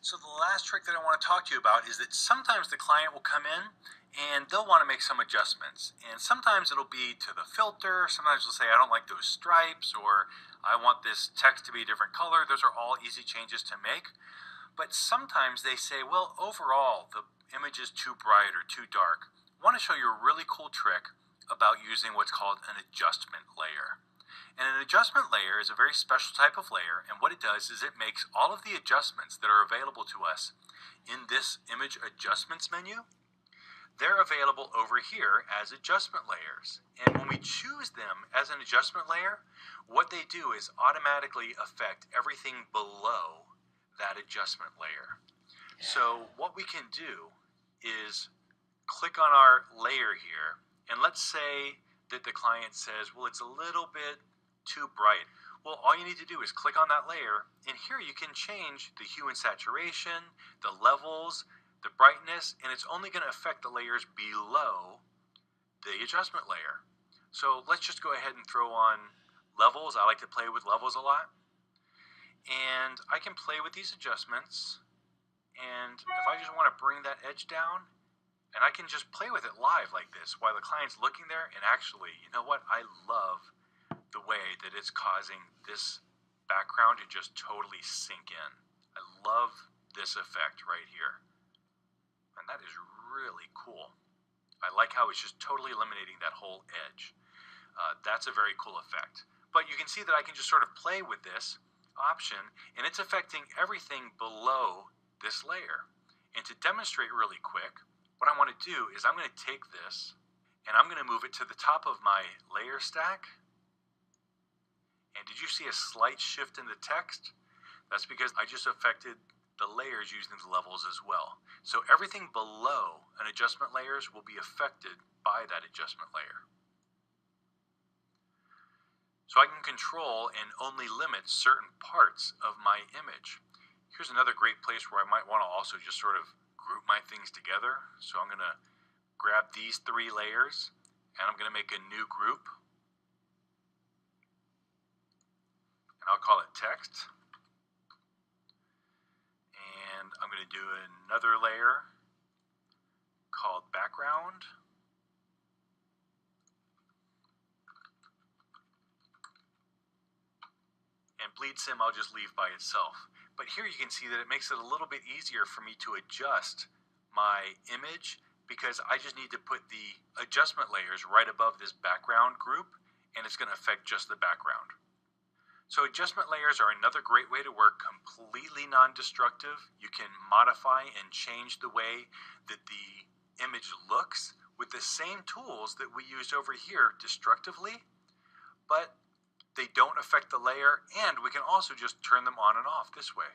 So the last trick that I want to talk to you about is that sometimes the client will come in and they'll want to make some adjustments. And sometimes it'll be to the filter. Sometimes they'll say, I don't like those stripes, or I want this text to be a different color. Those are all easy changes to make. But sometimes they say, well, overall, the image is too bright or too dark. I want to show you a really cool trick about using what's called an adjustment layer. And an adjustment layer is a very special type of layer, and what it does is it makes all of the adjustments that are available to us in this image adjustments menu, they're available over here as adjustment layers. And when we choose them as an adjustment layer, what they do is automatically affect everything below that adjustment layer. So what we can do is click on our layer here, and let's say that the client says, well, it's a little bit too bright. Well, all you need to do is click on that layer, and here you can change the hue and saturation, the levels, the brightness, and it's only going to affect the layers below the adjustment layer. So let's just go ahead and throw on levels. I like to play with levels a lot. And I can play with these adjustments, and if I just want to bring that edge down, and I can just play with it live like this while the client's looking there, and actually, you know what, I love the way that it's causing this background to just totally sink in. I love this effect right here. And that is really cool. I like how it's just totally eliminating that whole edge. That's a very cool effect. But you can see that I can just sort of play with this option, and it's affecting everything below this layer. And to demonstrate really quick, what I want to do is I'm going to take this and I'm going to move it to the top of my layer stack. And did you see a slight shift in the text? That's because I just affected the layers using the levels as well. So everything below an adjustment layers will be affected by that adjustment layer. So I can control and only limit certain parts of my image. Here's another great place where I might want to also just sort of group my things together. So I'm going to grab these three layers and I'm going to make a new group. I'll call it text, and I'm going to do another layer called background, and bleed sim I'll just leave by itself. But here you can see that it makes it a little bit easier for me to adjust my image, because I just need to put the adjustment layers right above this background group, and it's going to affect just the background. So adjustment layers are another great way to work, completely non-destructive. You can modify and change the way that the image looks with the same tools that we used over here destructively, but they don't affect the layer, and we can also just turn them on and off this way.